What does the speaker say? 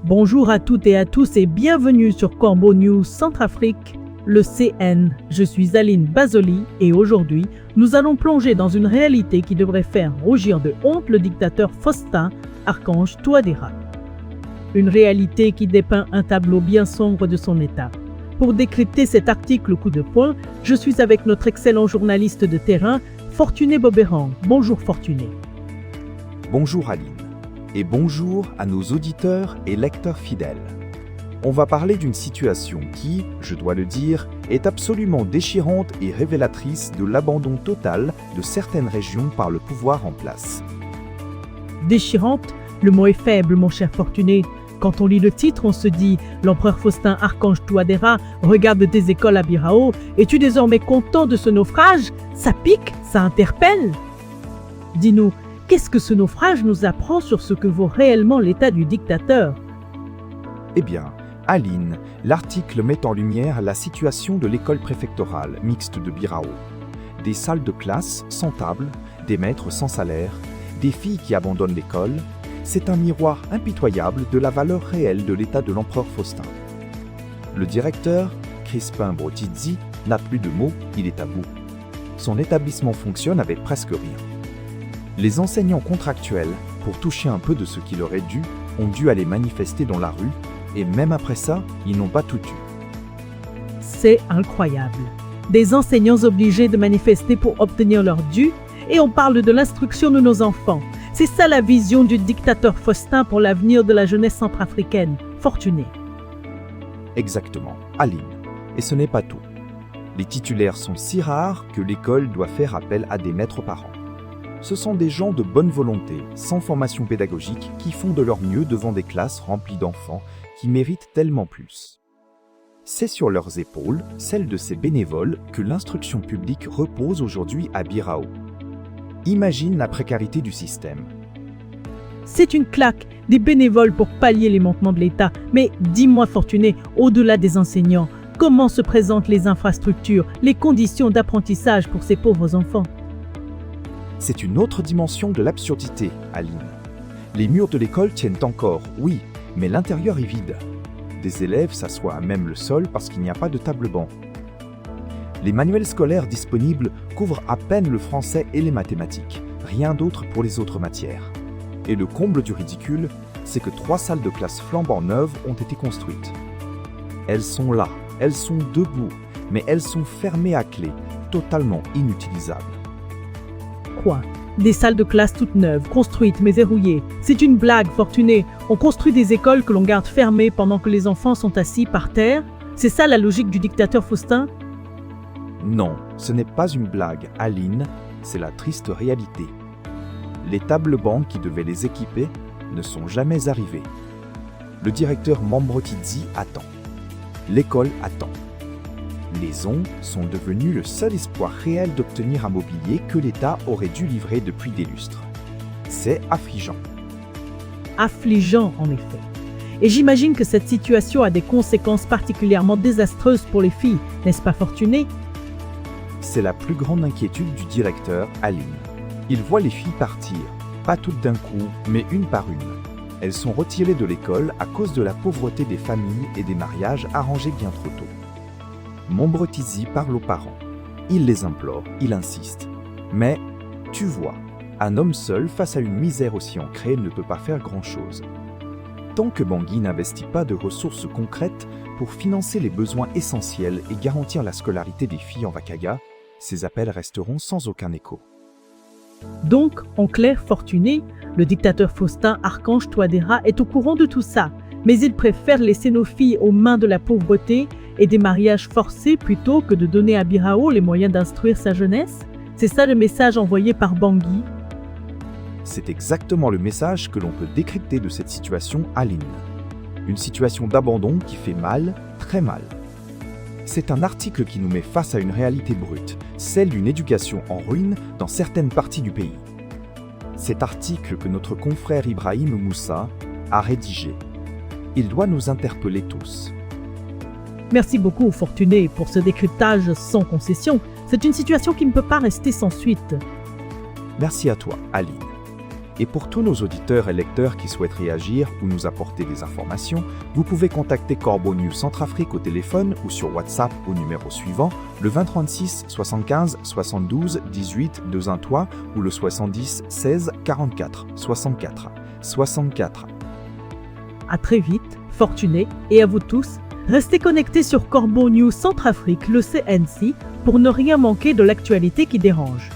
Bonjour à toutes et à tous et bienvenue sur Corbeau News Centrafrique, le CN. Je suis Aline Bazoli et aujourd'hui, nous allons plonger dans une réalité qui devrait faire rougir de honte le dictateur Faustin Archange Touadéra. Une réalité qui dépeint un tableau bien sombre de son état. Pour décrypter cet article coup de poing, je suis avec notre excellent journaliste de terrain, Fortuné Bobérang. Bonjour Fortuné. Bonjour Aline, et bonjour à nos auditeurs et lecteurs fidèles. On va parler d'une situation qui, je dois le dire, est absolument déchirante et révélatrice de l'abandon total de certaines régions par le pouvoir en place. Déchirante, le mot est faible, mon cher Fortuné. Quand on lit le titre, on se dit « L'empereur Faustin Archange Touadéra regarde des écoles à Birao. Es-tu désormais content de ce naufrage? Ça pique, ça interpelle ?» Dis-nous, qu'est-ce que ce naufrage nous apprend sur ce que vaut réellement l'état du dictateur? Eh bien, Aline, l'article met en lumière la situation de l'école préfectorale mixte de Birao. Des salles de classe sans table, des maîtres sans salaire, des filles qui abandonnent l'école. C'est un miroir impitoyable de la valeur réelle de l'état de l'empereur Faustin. Le directeur, Crispin Brotizzi, n'a plus de mots, il est à bout. Son établissement fonctionne avec presque rien. Les enseignants contractuels, pour toucher un peu de ce qui leur est dû, ont dû aller manifester dans la rue, et même après ça, ils n'ont pas tout eu. C'est incroyable. Des enseignants obligés de manifester pour obtenir leur dû, et on parle de l'instruction de nos enfants. C'est ça la vision du dictateur Faustin pour l'avenir de la jeunesse centrafricaine. Fortuné. Exactement, Aline. Et ce n'est pas tout. Les titulaires sont si rares que l'école doit faire appel à des maîtres par an. Ce sont des gens de bonne volonté, sans formation pédagogique, qui font de leur mieux devant des classes remplies d'enfants qui méritent tellement plus. C'est sur leurs épaules, celles de ces bénévoles, que l'instruction publique repose aujourd'hui à Birao. Imagine la précarité du système. C'est une claque, des bénévoles pour pallier les manquements de l'État. Mais dis-moi Fortuné, au-delà des enseignants, comment se présentent les infrastructures, les conditions d'apprentissage pour ces pauvres enfants? C'est une autre dimension de l'absurdité, Aline. Les murs de l'école tiennent encore, oui, mais l'intérieur est vide. Des élèves s'assoient à même le sol parce qu'il n'y a pas de table-banc. Les manuels scolaires disponibles couvrent à peine le français et les mathématiques, rien d'autre pour les autres matières. Et le comble du ridicule, c'est que 3 salles de classe flambant neuves ont été construites. Elles sont là, elles sont debout, mais elles sont fermées à clé, totalement inutilisables. Quoi? Des salles de classe toutes neuves, construites mais verrouillées. C'est une blague, Fortuné. On construit des écoles que l'on garde fermées pendant que les enfants sont assis par terre? C'est ça la logique du dictateur Faustin? Non, ce n'est pas une blague, Aline, c'est la triste réalité. Les tables-bancs qui devaient les équiper ne sont jamais arrivés. Le directeur Mambrotizzi attend. L'école attend. Les ondes sont devenues le seul espoir réel d'obtenir un mobilier que l'État aurait dû livrer depuis des lustres. C'est affligeant. Affligeant, en effet. Et j'imagine que cette situation a des conséquences particulièrement désastreuses pour les filles, n'est-ce pas Fortuné? C'est la plus grande inquiétude du directeur, Aline. Il voit les filles partir, pas toutes d'un coup, mais une par une. Elles sont retirées de l'école à cause de la pauvreté des familles et des mariages arrangés bien trop tôt. Mambrotizzi parle aux parents. Il les implore, il insiste. Mais, tu vois, un homme seul face à une misère aussi ancrée ne peut pas faire grand-chose. Tant que Bangui n'investit pas de ressources concrètes pour financer les besoins essentiels et garantir la scolarité des filles en Wakaga, ces appels resteront sans aucun écho. Donc, en clair, Fortuné, le dictateur Faustin Archange Touadéra est au courant de tout ça, mais il préfère laisser nos filles aux mains de la pauvreté et des mariages forcés plutôt que de donner à Birao les moyens d'instruire sa jeunesse? C'est ça le message envoyé par Bangui? C'est exactement le message que l'on peut décrypter de cette situation, Aline. Une situation d'abandon qui fait mal, très mal. C'est un article qui nous met face à une réalité brute, celle d'une éducation en ruine dans certaines parties du pays. Cet article que notre confrère Ibrahim Moussa a rédigé. Il doit nous interpeller tous. Merci beaucoup, Fortuné, pour ce décryptage sans concession. C'est une situation qui ne peut pas rester sans suite. Merci à toi, Aline. Et pour tous nos auditeurs et lecteurs qui souhaitent réagir ou nous apporter des informations, vous pouvez contacter Corbeau News Centrafrique au téléphone ou sur WhatsApp au numéro suivant, le 20 36 75 72 18 213 ou le 70 16 44 64 64. À très vite, fortunés, et à vous tous, restez connectés sur Corbeau News Centrafrique, le CNC, pour ne rien manquer de l'actualité qui dérange.